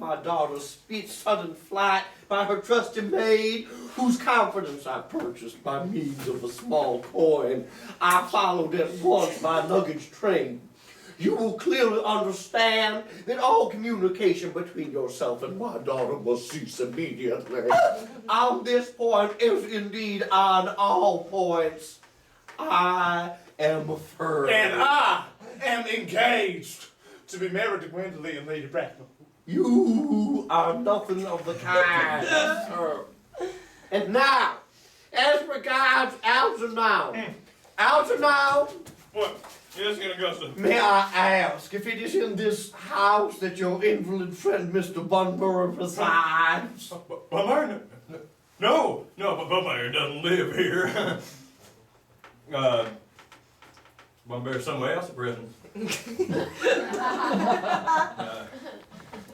of my daughter's sudden flight by her trusty maid, whose confidence I purchased by means of a small coin I followed at once by luggage train, you will clearly understand that all communication between yourself and my daughter must cease immediately. On this point, as indeed on all points, I am firm. And I am engaged to be married to Gwendolyn, Lady Bracknell. You are nothing of the kind, sir. And now, as regards Algernon. Algernon, What? Yes, Augusta. may I ask if it is in this house that your invalid friend Mr. Bunbury resides? Bunbury? No, but Bunbury doesn't live here. Bunbury's somewhere else at present.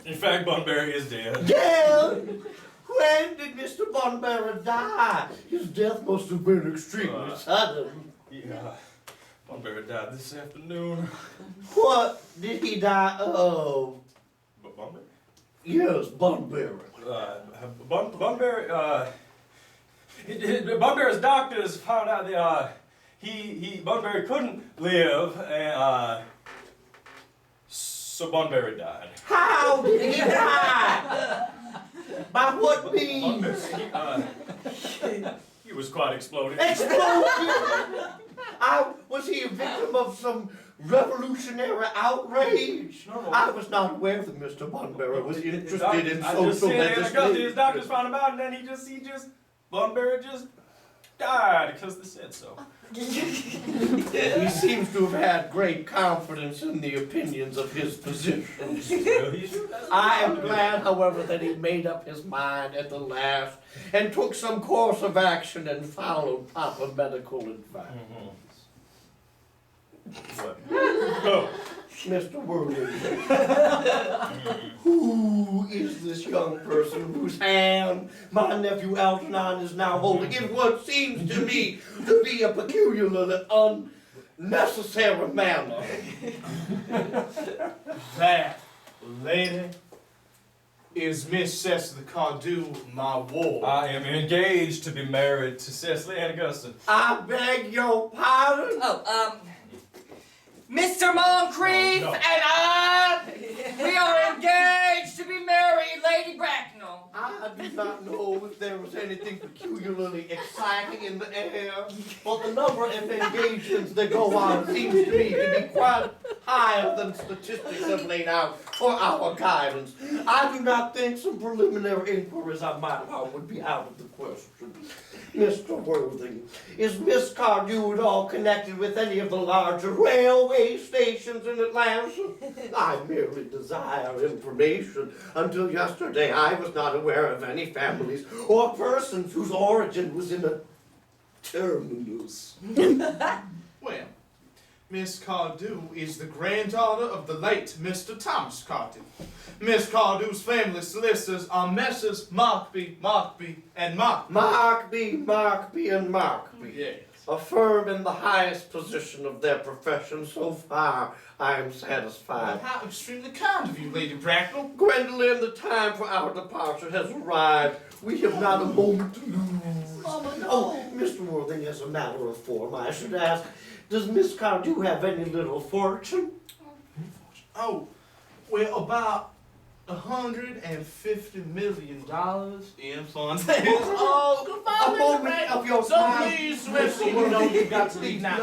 In fact, Bunbury is dead. Dead? When did Mr. Bunbury die? His death must have been extremely sudden. Yeah, Bunbury died this afternoon. What did he die of? Bunbury? Yes, Bunbury. Bunbury's doctors found out that Bunbury couldn't live, and so Bunbury died. How did he die? By what means? He was quite exploded. Explosion! Was he a victim of some revolutionary outrage? No. I was not aware that Mr. Bunbury was interested in social legislation. His doctors legislation. found him out, and then Bunbury just died because they said so. He seems to have had great confidence in the opinions of his physicians. I am glad, however, that he made up his mind at the last and took some course of action and followed proper medical advice. What? Oh. Mr. Worthington, who is this young person whose hand my nephew Algernon is now holding in what seems to me to be a peculiarly unnecessary manner? That lady is Miss Cecily Cardew, my ward. I am engaged to be married to Cecily Ann Augusta. I beg your pardon? Mr. Moncrief No. and I, we are engaged to be married, Lady Bracknell. I do not know if there was anything peculiarly exciting in the air, but the number of engagements that go on seems to me to be quite higher than statistics have laid out for our guidance. I do not think some preliminary inquiries on my part would be out of the question. Mr. Worthing, is Miss Cardew at all connected with any of the larger railway stations in Atlanta? I merely desire information. Until yesterday, I was not aware of any families or persons whose origin was in a terminus. Well, Miss Cardew is the granddaughter of the late Mr. Thomas Cardew. Miss Cardew's family solicitors are Messrs. Markby, and Markby. Markby, and Markby. Yes. A firm in the highest position of their profession. So far, I am Well, satisfied. how extremely kind of you, Lady Bracknell. Gwendolyn, the time for our departure has arrived. We have not a moment to lose. Oh, Mr. Worthing, as a matter of form, I should ask, does Miss Cardew have any little fortune? Oh, well, about $150 million in funds. Oh, goodbye, A Mr. moment Bracknell. of your So time. please, Mr. You know you've got to leave now.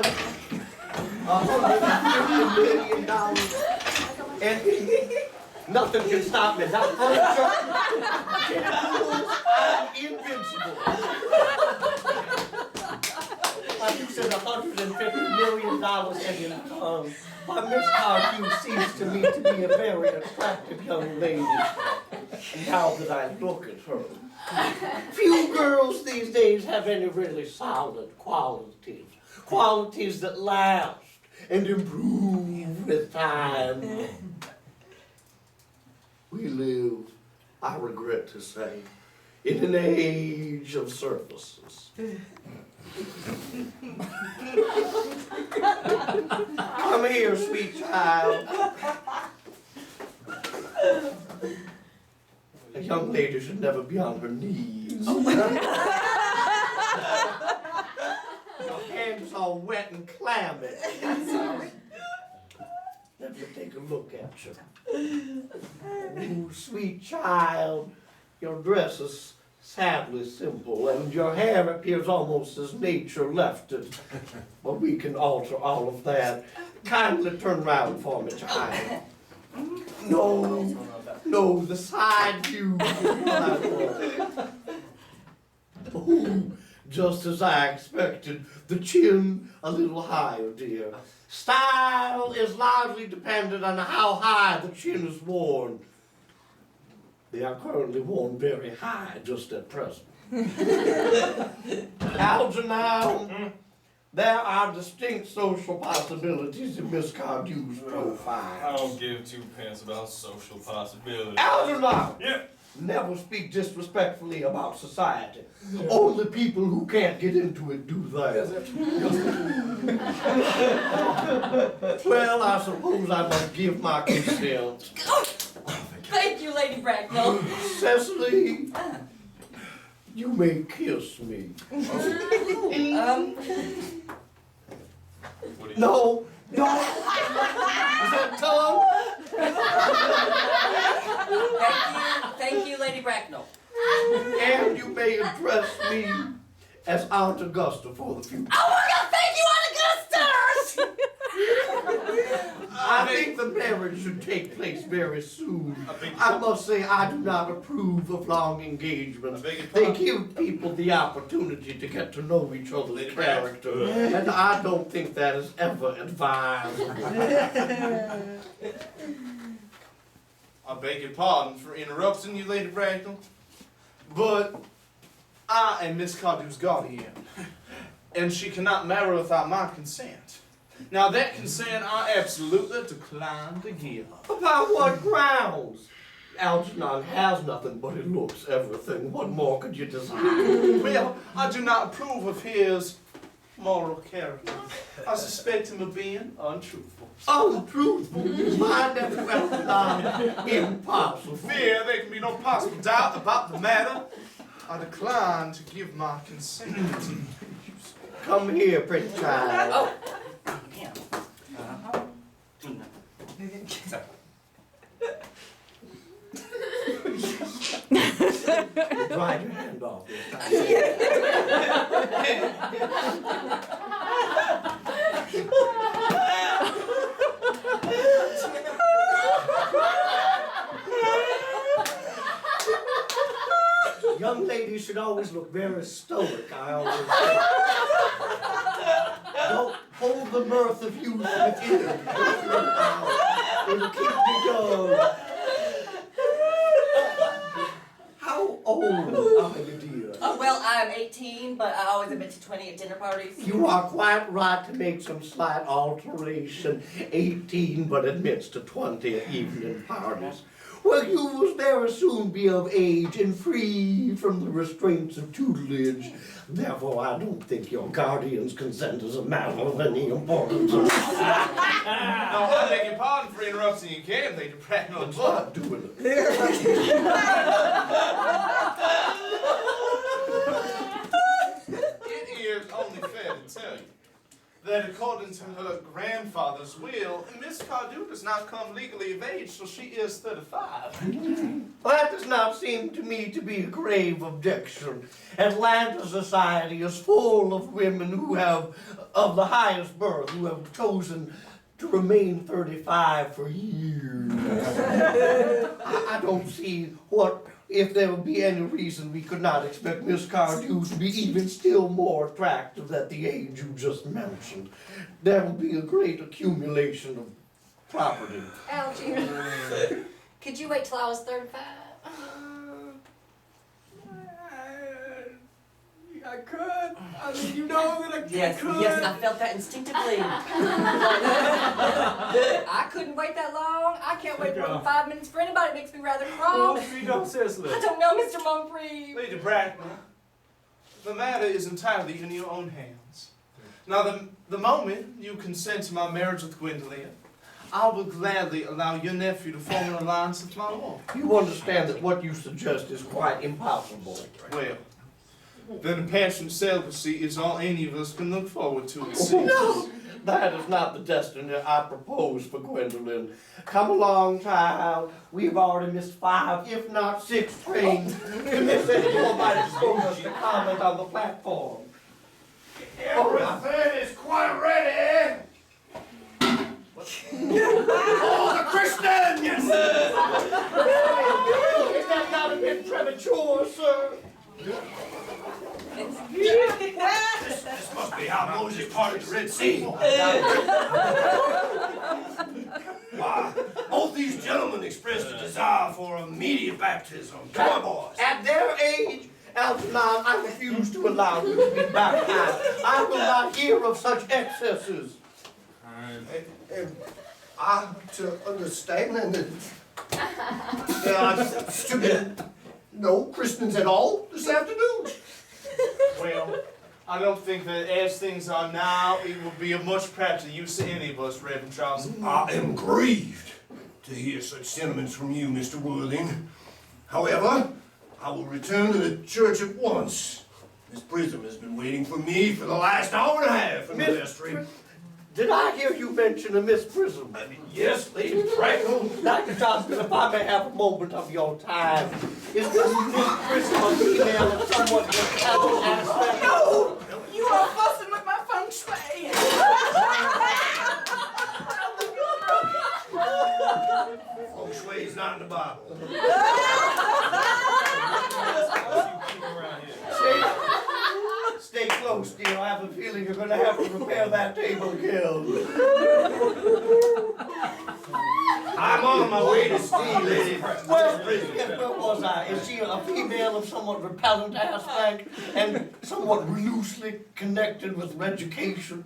$150 million. And nothing can stop me. Not furniture. I'm invincible. You said $150 million in income. Why, Miss Cardew seems to me to be a very attractive young lady. Now that I look at her. Few girls these days have any really solid qualities. Qualities that last and improve with time. We live, I regret to say, in an age of surfaces. Come here, sweet child. young lady should never be on her knees. Your hands are wet and clammy. Let me take a look at you. Oh, sweet child, your dress is sadly simple, and your hair appears almost as nature left it. But we can alter all of that. Kindly turn around for me, child. No, the side view. Oh, just as I expected. The chin a little higher, dear. Style is largely dependent on how high the chin is worn. They are currently worn very high just at present. Algernon, there are distinct social possibilities in Miss Cardew's profile. I don't give two pence about social possibilities. Algernon! Yeah. Never speak disrespectfully about society. Only people who can't get into it do that. Well, I suppose I must give my consent. Thank you, Lady Bracknell. Cecily, you may kiss me. No. Is that tongue? Thank you, Lady Bracknell. And you may address me as Aunt Augusta for the future. Oh my God, thank you, Aunt Augusta! I think the marriage should take place very soon. I must say I do not approve of long engagements. They give people the opportunity to get to know each other's character, and I don't think that is ever advised. I beg your pardon for interrupting you, Lady Bracknell, but I am Miss Cardew's guardian, and she cannot marry without my consent. Now that consent I absolutely decline to give. About what grounds? Algernon has nothing but he looks everything. What more could you desire? Well, I do not approve of his moral character. I suspect him of being untruthful. Untruthful? My nephew Algernon, impossible. Fear there can be no possible doubt about the matter. I decline to give my consent. Come here, pretty child. Oh. Dry your hand off this time. Young ladies should always look very stoic, I always say. Don't hold the mirth of youth within. It'll keep you young. How old are you, dear? Well, I'm 18, but I always admit to 20 at dinner parties. You are quite right to make some slight alteration. 18, but admits to 20 at evening parties. Well, you will very soon be of age and free from the restraints of tutelage. Therefore, I don't think your guardian's consent is a matter of any importance. No, I beg your pardon for interrupting you again, Lady Bracknell, It's but not doing it. it is only fair to tell you that according to her grandfather's will, Miss Cardew does not come legally of age till she is 35. Well, that does not seem to me to be a grave objection. Atlanta society is full of women who have, of the highest birth, who have chosen to remain 35 for years. I don't see if there would be any reason we could not expect Miss Cardew to be even still more attractive at the age you just mentioned. There will be a great accumulation of property. Algie, could you wait till I was 35? I could. I mean, you know that I Yes, could. yes, I felt that instinctively. I couldn't wait that long. I can't wait more than 5 minutes for anybody. It makes me rather Oh, cross. sweet old Cecily. I don't know, Mr. Moncrief. Lady Bracknell, the matter is entirely in your own hands. Now, the moment you consent to my marriage with Gwendolen, I will gladly allow your nephew to form an alliance with my wife. You understand that what you suggest is quite impossible. Well, then a passionate celibacy is all any of us can look forward to, it seems. That is not the destiny I propose for Gwendolyn. Come along, child. We've already missed 5, if not 6 trains. To miss any more might expose us to comment on the platform. Everything is quite ready. Oh, the Christians! Is that not a bit premature, sir? This must be how Moses parted the Red Sea. Why, both these gentlemen expressed a desire for immediate baptism. Come on, boys. At their age, Algernon, I refuse to allow you to be baptized. I will not hear of such excesses. I'm to understand that there are to be no Christians at all this afternoon. Well, I don't think that as things are now, it will be of much practical use to any of us, Reverend Charles. I am grieved to hear such sentiments from you, Mr. Worthing. However, I will return to the church at once. Miss Prism has been waiting for me for the last hour and a half in the vestry. Did I hear you mention a Miss Prism? Yes, Lady Bracknell. Dr. Johnson, if I may have a moment of your time, is this Miss Prism a female of somewhat repellent aspect? No! You are fussing with my feng shui! Feng Shui is not in the Bible. Stay close, dear. I have a feeling you're going to have to repair that table again. I'm on my way to see Lady Well, where was I? Is she a female of somewhat repellent aspect and somewhat loosely connected with education?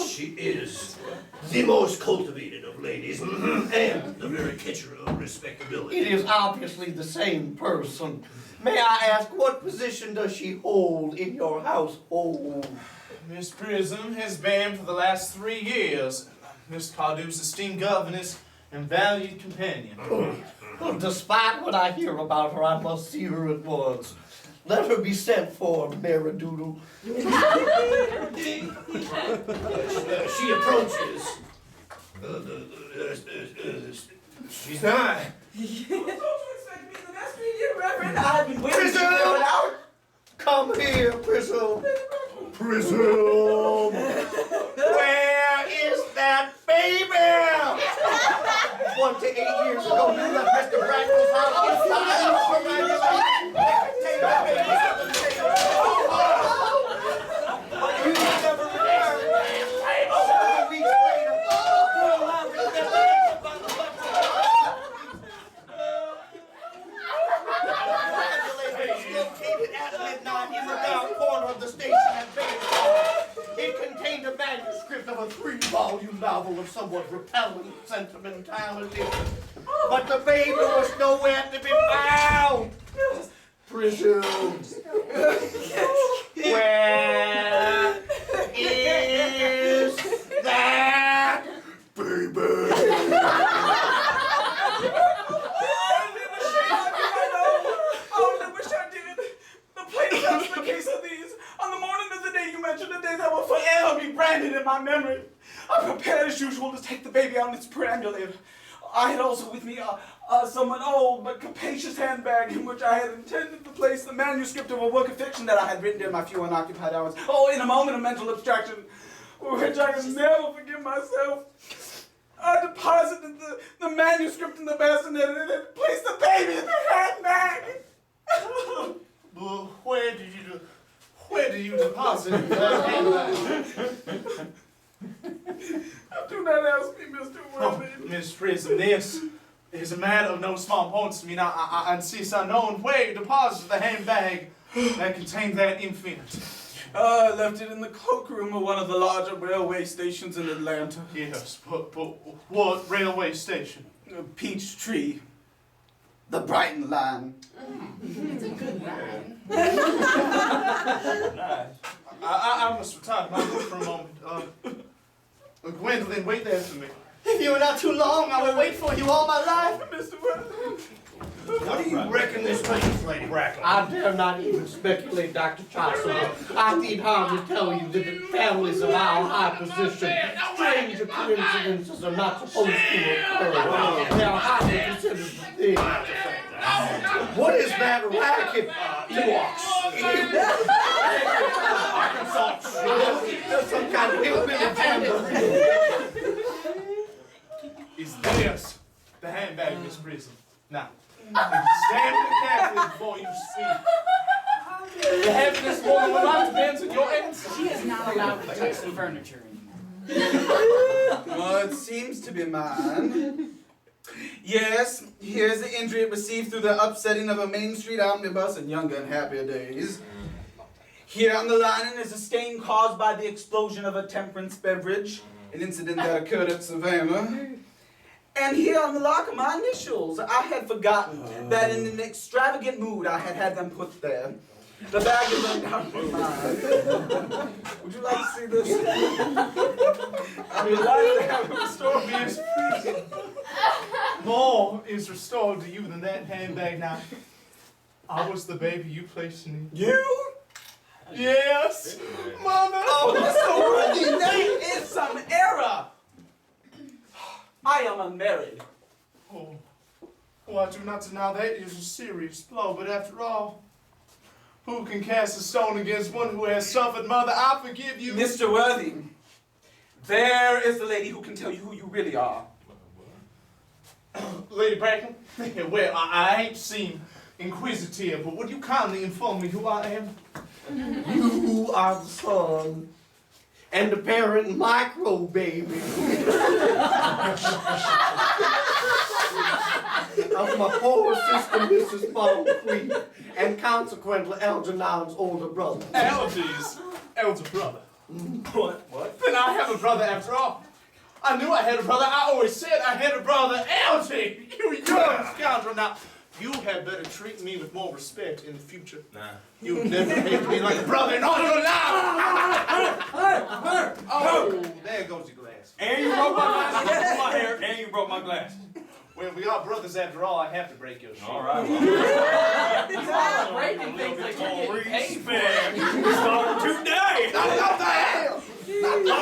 She is the most cultivated of ladies and the very picture of respectability. It is obviously the same person. May I ask, what position does she hold in your household? Miss Prism has been for the last 3 years Miss Cardew's esteemed governess and valued companion. Well, despite what I hear about her, I must see her at once. Let her be sent for, Mary Doodle. She approaches. She's not. I've been waiting Prism! for you an hour. Come here, Prism. Prism! Where is that baby? 1 to 8 years ago, you left Mr. Bracknell's house inside for my take that baby to the table. You never returned. 7 weeks later, you allowed me to get the about the located at midnight in the dark corner of the station at Bayside. It contained a manuscript of a 3-volume novel of somewhat repellent sentimentality. But the baby was nowhere to be found. Presumed. Where is that baby? Branded in my memory. I prepared as usual to take the baby on its perambulator. I had also with me a somewhat old but capacious handbag in which I had intended to place the manuscript of a work of fiction that I had written in my few unoccupied hours. Oh, in a moment of mental abstraction, which I can never forgive myself. I deposited the manuscript in the bassinet and then placed the baby in the handbag. Well, where did you deposit that handbag? Do not ask me, Mr. Worthing. Oh, Miss Prism, this is a matter of no small importance to me. Now, I insist on knowing where you deposited the handbag that contained that infant. I left it in the cloakroom of one of the larger railway stations in Atlanta. Yes, but what railway station? Peachtree. The Brighton line. It's a good line. I must retire to my room for a moment. Gwendolyn, wait there for me. If you are not too long, I will wait for you all my life. Mr. Worthing. What do you reckon this means, Lady Bracknell? I dare not even speculate, Dr. Chaucer. I need hardly tell you that the families of our high position, strange coincidences are not supposed to occur. They are highly considered things. What is that racket? Arkansas. There's some kind of hillbilly tambourine. Is this the handbag, Miss Prism? Now, stand carefully before you speak. The happiness woman will not depend on your answer. She is not allowed to touch the furniture anymore. Well, it seems to be mine. Yes, here's the injury it received through the upsetting of a Main Street omnibus in younger and happier days. Here on the lining is a stain caused by the explosion of a temperance beverage, an incident that occurred at Savannah. And here on the lock are my initials. I had forgotten that in an extravagant mood I had them put there. The bag is undoubtedly mine. Would you like to see this? I'd be delighted to have it restored to Miss Prism, more is restored to you than that handbag. Now, I was the baby you placed in it. you. Yes, Mother. Oh, Mr. Worthy, there is some error. I am unmarried. Oh, well, I do not deny that is a serious blow, but after all, who can cast a stone against one who has suffered? Mother, I forgive you. Mr. Worthy, there is the lady who can tell you who you really are. Lady Bracken, well, I ain't seen inquisitive, but would you kindly inform me who I am? You are the son and the parent micro baby of my poor sister, Mrs. Moncrief, and consequently Algernon's older brother. Algy's elder brother. What? Then I have a brother after all. I knew I had a brother. I always said I had a brother. Algy, you young scoundrel. Now, you had better treat me with more respect in the future. Nah. You've never hated me like a brother in all your life. Oh, there goes your glass. And you broke my glass, you broke my hair, and you broke my glass. Well, we are brothers after all. I have to break your shit. All right. He's all breaking things like you're getting paid for it. Start today. Not the hell! Not the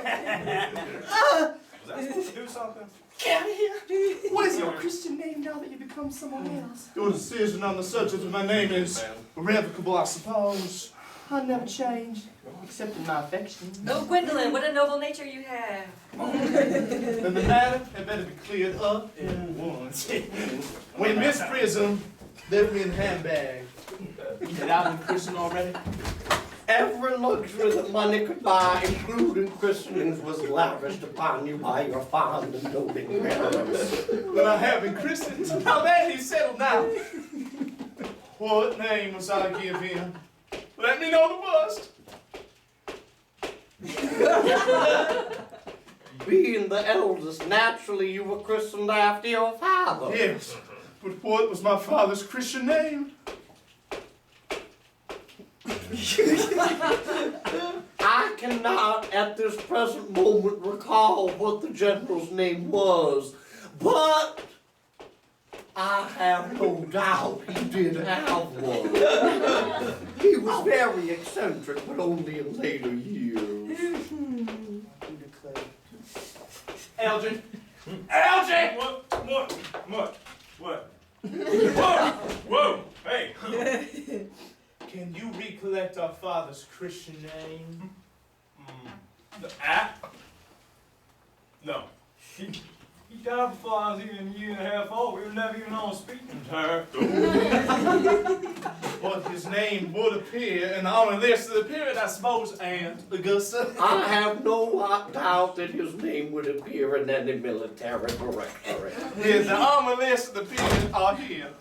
hell! Was I supposed to do something? Get out of here. What is your Christian name now that you become someone else? Your decision on the subject of my name is irrevocable, I suppose. I never changed, except in my affection. Oh, Gwendolyn, what a noble nature you have. Then the matter had better be cleared up at once. When Miss Prism left me in the handbag, had I been christened already? Every luxury that money could buy, including christenings, was lavished upon you by your fond and doting parents. But I have been christened. Now that he's settled now. What name must I give him? Let me know the bust. Being the eldest, naturally you were christened after your father. Yes, but what was my father's Christian name? I cannot at this present moment recall what the general's name was, but I have no doubt he did have one. He was very eccentric, but only in later years. Elgin. Elgin! What? Whoa! Whoa! Hey! Can you recollect our father's Christian name? No. He died before I was even a year and a half old. We were never even on speaking terms. But his name would appear in the honor list of the period, I suppose, and Augusta. I have no doubt that his name would appear in any military directory. Yes, the honor list of the period are here.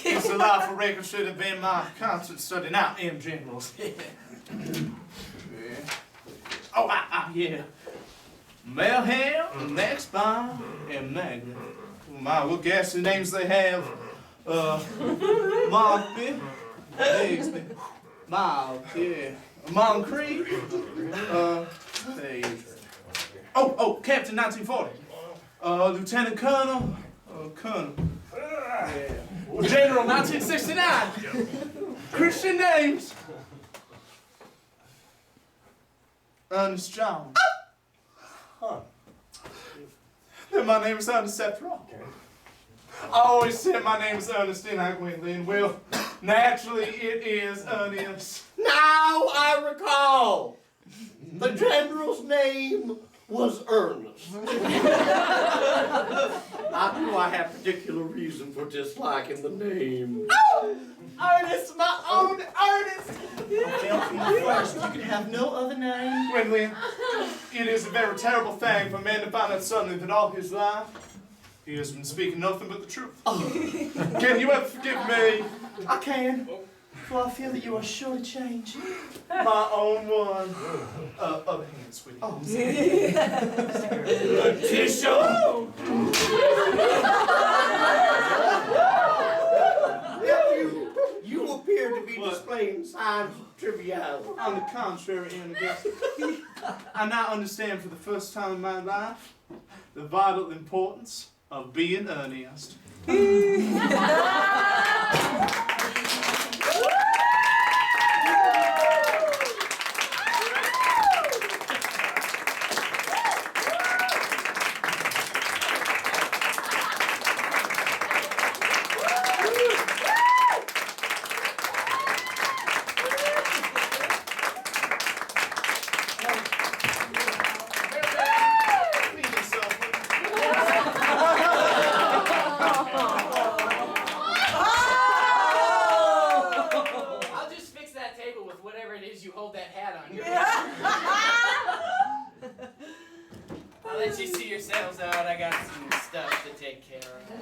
It's a life for record should have been my constant study. Now, in generals. Oh, yeah. Melham, Next Bomb, and Magna. My, what ghastly names they have. Monkby, Bigsby, Mild, yeah. Moncrief, hey. Oh, Captain 1940. Lieutenant Colonel, Colonel. General 1969. Christian names. Ernest John. Then my name is Ernest Seth Rock. I always said my name is Ernestine, Gwendolyn. Well, naturally it is Ernest. Now I recall. The general's name was Earnest. I knew I had particular reason for disliking the name. Ernest, my own Ernest! First, you could have no other name. Gwendolyn, it is a very terrible thing for a man to find out suddenly that all his life he has been speaking nothing but the truth. Can you ever forgive me? I can, for I feel that you are sure to change. My own one. Other hand, sweetie. Oh, you appear to be displaying signs of triviality. On the contrary, Aunt Augusta, I now understand for the first time in my life the vital importance of being earnest. I'll let you see yourselves out. I got some stuff to take care of.